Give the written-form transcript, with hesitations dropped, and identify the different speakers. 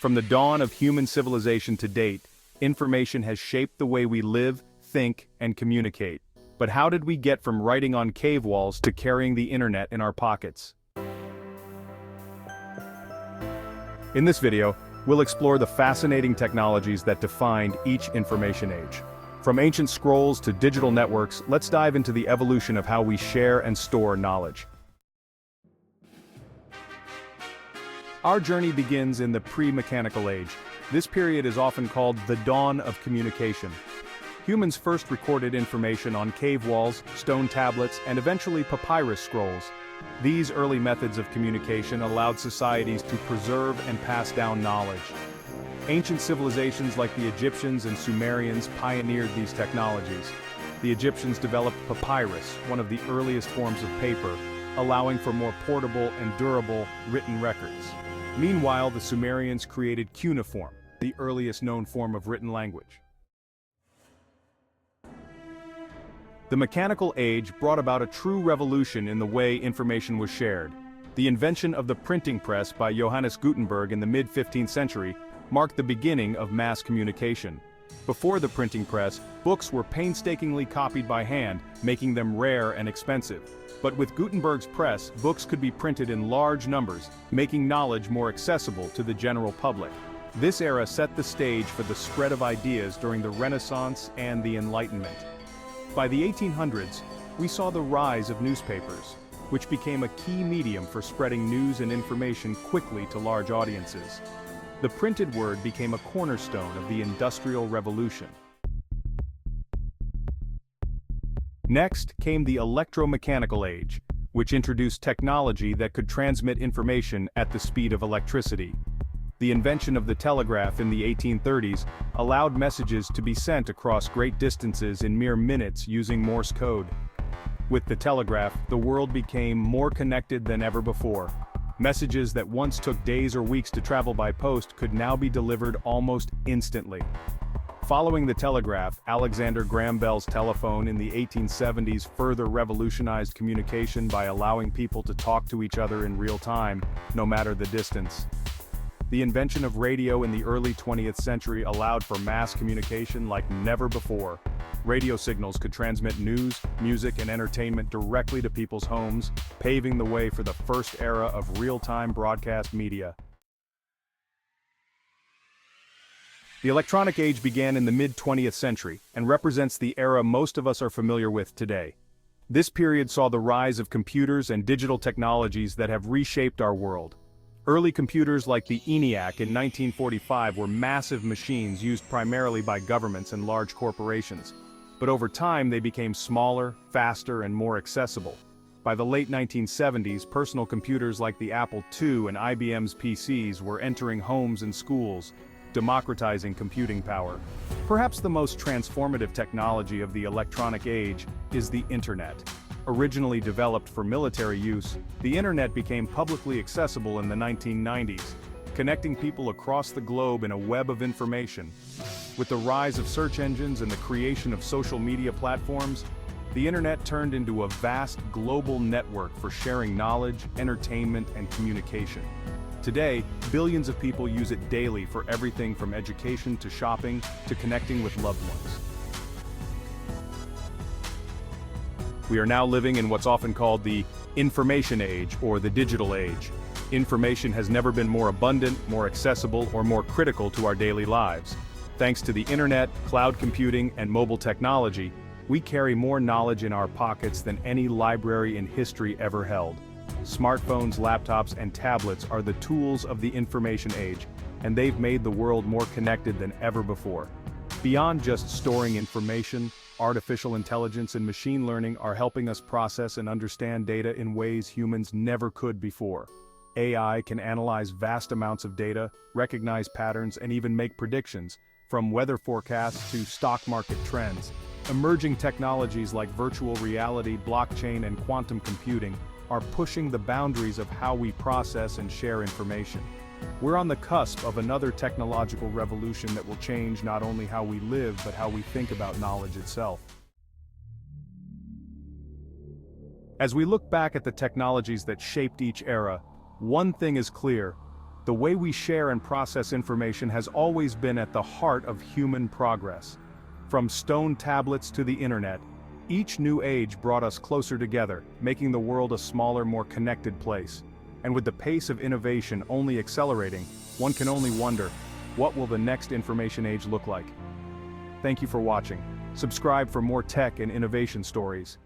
Speaker 1: From the dawn of human civilization to date, information has shaped the way we live, think, and communicate. But how did we get from writing on cave walls to carrying the internet in our pockets? In this video, we'll explore the fascinating technologies that defined each information age. From ancient scrolls to digital networks, let's dive into the evolution of how we share and store knowledge. Our journey begins in the pre-mechanical age. This period is often called the dawn of communication. Humans first recorded information on cave walls, stone tablets, and eventually papyrus scrolls. These early methods of communication allowed societies to preserve and pass down knowledge. Ancient civilizations like the Egyptians and Sumerians pioneered these technologies. The Egyptians developed papyrus, one of the earliest forms of paper, allowing for more portable and durable written records. Meanwhile, the Sumerians created cuneiform, the earliest known form of written language. The mechanical age brought about a true revolution in the way information was shared. The invention of the printing press by Johannes Gutenberg in the mid-15th century marked the beginning of mass communication. Before the printing press, books were painstakingly copied by hand, making them rare and expensive. But with Gutenberg's press, books could be printed in large numbers, making knowledge more accessible to the general public. This era set the stage for the spread of ideas during the Renaissance and the Enlightenment. By the 1800s, we saw the rise of newspapers, which became a key medium for spreading news and information quickly to large audiences. The printed word became a cornerstone of the Industrial Revolution. Next came the electromechanical age, which introduced technology that could transmit information at the speed of electricity. The invention of the telegraph in the 1830s allowed messages to be sent across great distances in mere minutes using Morse code. With the telegraph, the world became more connected than ever before. Messages that once took days or weeks to travel by post could now be delivered almost instantly. Following the telegraph, Alexander Graham Bell's telephone in the 1870s further revolutionized communication by allowing people to talk to each other in real time, no matter the distance. The invention of radio in the early 20th century allowed for mass communication like never before. Radio signals could transmit news, music, and entertainment directly to people's homes, paving the way for the first era of real-time broadcast media. The electronic age began in the mid-20th century and represents the era most of us are familiar with today. This period saw the rise of computers and digital technologies that have reshaped our world. Early computers like the ENIAC in 1945 were massive machines used primarily by governments and large corporations. But over time they became smaller, faster, and more accessible. By the late 1970s, personal computers like the Apple II and IBM's PCs were entering homes and schools, democratizing computing power. Perhaps the most transformative technology of the electronic age is the Internet. Originally developed for military use, the Internet became publicly accessible in the 1990s, connecting people across the globe in a web of information. With the rise of search engines and the creation of social media platforms, the Internet turned into a vast global network for sharing knowledge, entertainment, and communication. Today, billions of people use it daily for everything from education to shopping to connecting with loved ones. We are now living in what's often called the information age or the digital age. Information has never been more abundant, more accessible, or more critical to our daily lives. Thanks to the internet, cloud computing, and mobile technology, we carry more knowledge in our pockets than any library in history ever held. Smartphones, laptops, and tablets are the tools of the information age, and they've made the world more connected than ever before. Beyond just storing information, artificial intelligence and machine learning are helping us process and understand data in ways humans never could before. AI can analyze vast amounts of data, recognize patterns, and even make predictions, from weather forecasts to stock market trends. Emerging technologies like virtual reality, blockchain, and quantum computing are pushing the boundaries of how we process and share information. We're on the cusp of another technological revolution that will change not only how we live, but how we think about knowledge itself. As we look back at the technologies that shaped each era, one thing is clear: The way we share and process information has always been at the heart of human progress. From stone tablets to the internet, each new age brought us closer together, making the world a smaller, more connected place. And with the pace of innovation only accelerating, one can only wonder, what will the next information age look like? Thank you for watching. Subscribe for more tech and innovation stories.